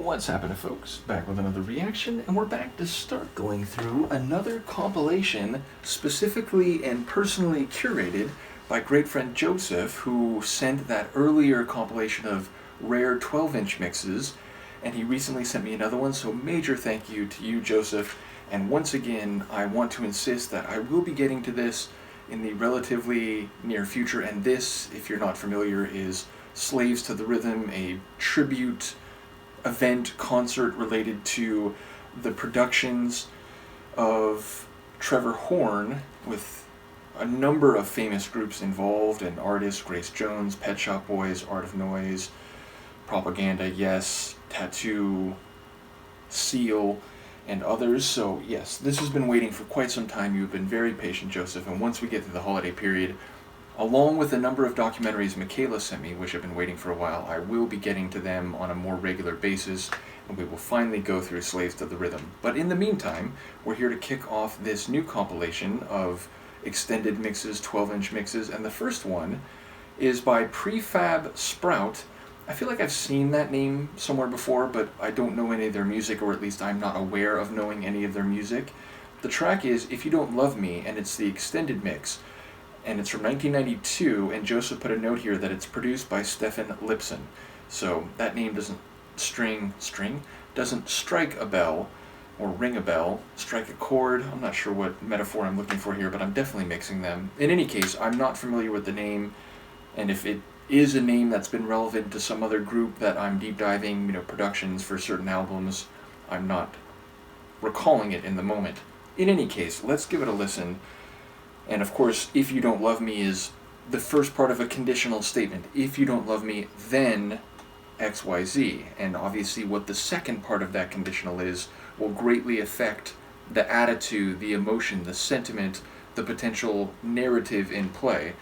What's happening, folks? Back with another reaction, and we're back to start going through another compilation specifically and personally curated by great friend Joseph, who sent that earlier compilation of rare 12-inch mixes, and he recently sent me another one, so major thank you to you, Joseph. And once again, I want to insist that I will be getting to this in the relatively near future, and this, if you're not familiar, is Slaves to the Rhythm, a tribute event concert related to the productions of Trevor Horn, with a number of famous groups involved and artists: Grace Jones, Pet Shop Boys, Art of Noise, Propaganda, Yes, Tattoo, Seal, and others. So yes, this has been waiting for quite some time. You've been very patient, Joseph, and once we get through the holiday period, along with a number of documentaries Michaela sent me, which I've been waiting for a while, I will be getting to them on a more regular basis, and we will finally go through Slaves to the Rhythm. But in the meantime, we're here to kick off this new compilation of extended mixes, 12-inch mixes, and the first one is by Prefab Sprout. I feel like I've seen that name somewhere before, but I don't know any of their music, or at least I'm not aware of knowing any of their music. The track is If You Don't Love Me, and it's the extended mix. And it's from 1992, and Joseph put a note here that it's produced by Stefan Lipson. So that name doesn't doesn't strike a bell, or ring a bell, strike a chord. I'm not sure what metaphor I'm looking for here, but I'm definitely mixing them. In any case, I'm not familiar with the name, and if it is a name that's been relevant to some other group that I'm deep diving, productions for certain albums, I'm not recalling it in the moment. In any case, let's give it a listen. And of course, If You Don't Love Me is the first part of a conditional statement. If you don't love me, then XYZ. And obviously what the second part of that conditional is will greatly affect the attitude, the emotion, the sentiment, the potential narrative in play.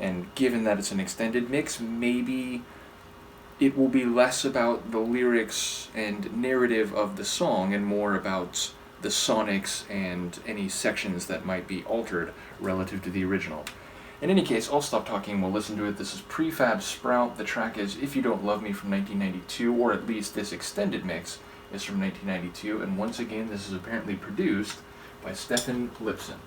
And given that it's an extended mix, maybe it will be less about the lyrics and narrative of the song and more about the sonics and any sections that might be altered relative to the original. In any case, I'll stop talking and we'll listen to it. This is Prefab Sprout. The track is If You Don't Love Me from 1992, or at least this extended mix is from 1992. And once again, this is apparently produced by Stefan Lipson.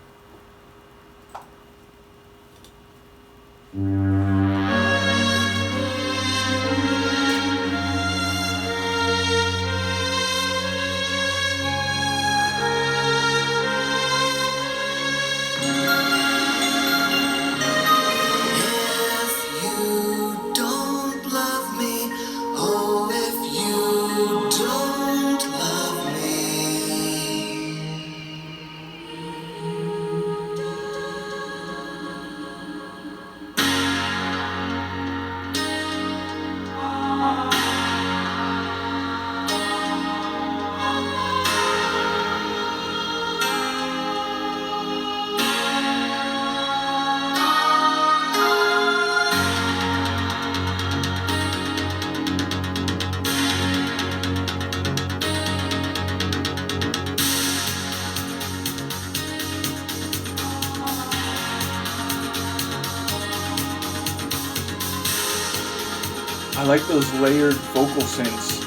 I like those layered vocal synths.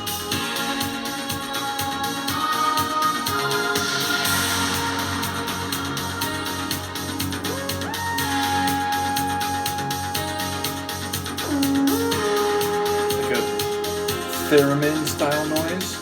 Like a theremin style noise.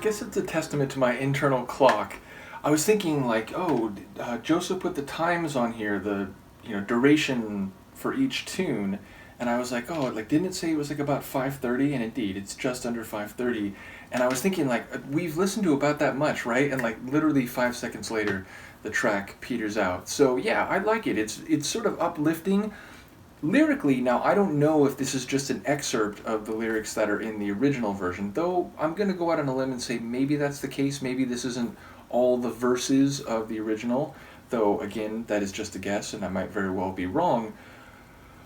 guess it's a testament to my internal clock. I was thinking like, oh, Joseph put the times on here, the duration for each tune, and I was like, oh, like didn't it say it was like about 5:30? And indeed, it's just under 5:30. And I was thinking like, we've listened to about that much, right? And like literally 5 seconds later, the track peters out. So yeah, I like it. It's sort of uplifting. Lyrically, now I don't know if this is just an excerpt of the lyrics that are in the original version, though I'm going to go out on a limb and say maybe that's the case. Maybe this isn't all the verses of the original, though again, that is just a guess and I might very well be wrong.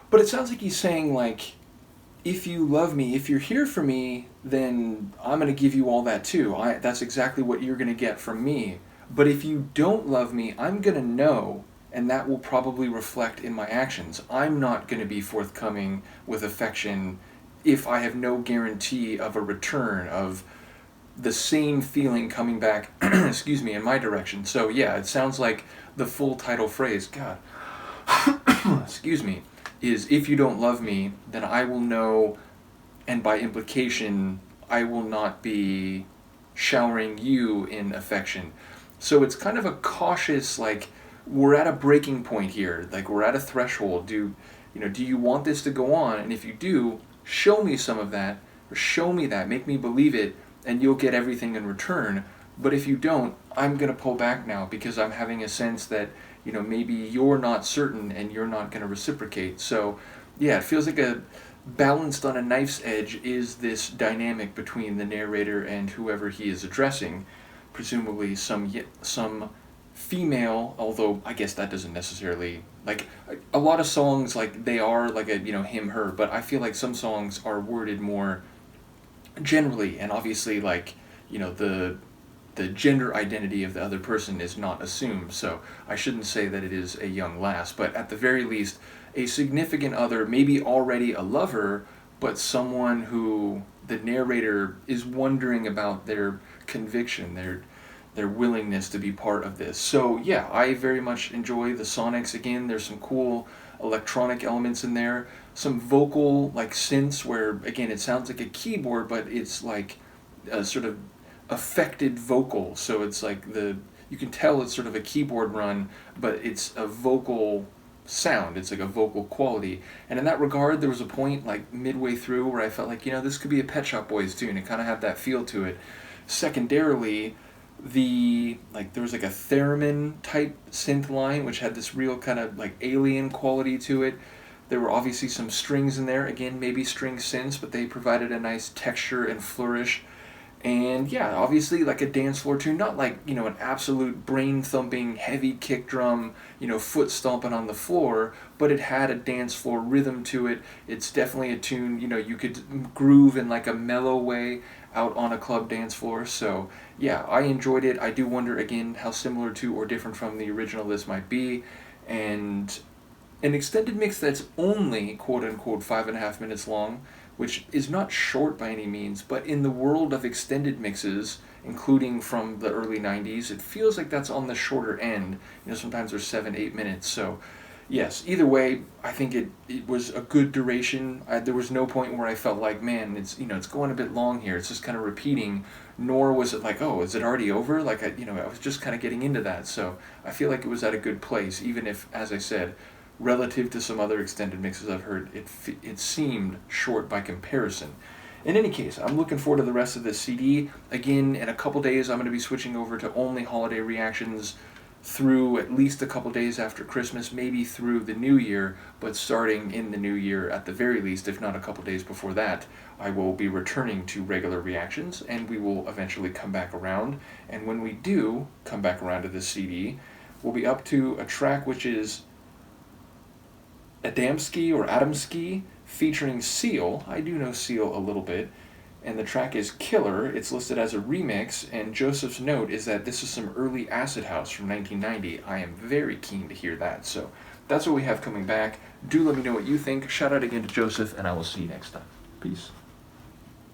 But it sounds like he's saying like, if you love me, if you're here for me, then I'm going to give you all that too. That's exactly what you're going to get from me. But if you don't love me, I'm going to know, and that will probably reflect in my actions. I'm not going to be forthcoming with affection if I have no guarantee of a return, of the same feeling coming back, excuse me, in my direction. So yeah, it sounds like the full title phrase, God, excuse me, is if you don't love me, then I will know, and by implication, I will not be showering you in affection. So it's kind of a cautious, like, we're at a breaking point here, like we're at a threshold. Do you want this to go on? And if you do, show me some of that, or show me that, make me believe it, and you'll get everything in return. But if you don't, I'm going to pull back now because I'm having a sense that, maybe you're not certain and you're not going to reciprocate. So yeah, it feels like a balanced on a knife's edge is this dynamic between the narrator and whoever he is addressing, presumably some female, although I guess that doesn't necessarily, like, a lot of songs, like, they are like a, him, her, but I feel like some songs are worded more generally, and obviously, like, the gender identity of the other person is not assumed, so I shouldn't say that it is a young lass, but at the very least, a significant other, maybe already a lover, but someone who the narrator is wondering about their conviction, their willingness to be part of this. So yeah, I very much enjoy the sonics. Again, there's some cool electronic elements in there, some vocal like synths where again it sounds like a keyboard, but it's like a sort of affected vocal. So it's like you can tell it's sort of a keyboard run, but it's a vocal sound. It's like a vocal quality. And in that regard, there was a point like midway through where I felt like, this could be a Pet Shop Boys tune. It kind of had that feel to it. Secondarily, there was like a theremin type synth line which had this real kind of like alien quality to it. There were obviously some strings in there, again maybe string synths, but they provided a nice texture and flourish. And yeah, obviously like a dance floor tune, not like an absolute brain thumping heavy kick drum, foot stomping on the floor, but it had a dance floor rhythm to it. It's definitely a tune you could groove in like a mellow way out on a club dance floor. So yeah, I enjoyed it. I do wonder again how similar to or different from the original this might be. And an extended mix that's only quote unquote 5.5 minutes long, which is not short by any means, but in the world of extended mixes, including from the early 90s, it feels like that's on the shorter end. Sometimes they're 7-8 minutes. So yes, either way, I think it was a good duration. There was no point where I felt like, man, it's going a bit long here. It's just kind of repeating. Nor was it like, oh, is it already over? Like I was just kind of getting into that. So I feel like it was at a good place, even if, as I said, relative to some other extended mixes I've heard, it seemed short by comparison. In any case, I'm looking forward to the rest of this CD. Again, in a couple days, I'm going to be switching over to only holiday reactions through at least a couple days after Christmas, maybe through the New Year, but starting in the New Year at the very least, if not a couple days before that, I will be returning to regular reactions, and we will eventually come back around. And when we do come back around to this CD, we'll be up to a track which is Adamski or Adamski featuring Seal. I do know Seal a little bit, and the track is Killer. It's listed as a remix, and Joseph's note is that this is some early acid house from 1990. I am very keen to hear that. So that's what we have coming back. Do let me know what you think. Shout out again to Joseph, and I will see you next time. Peace.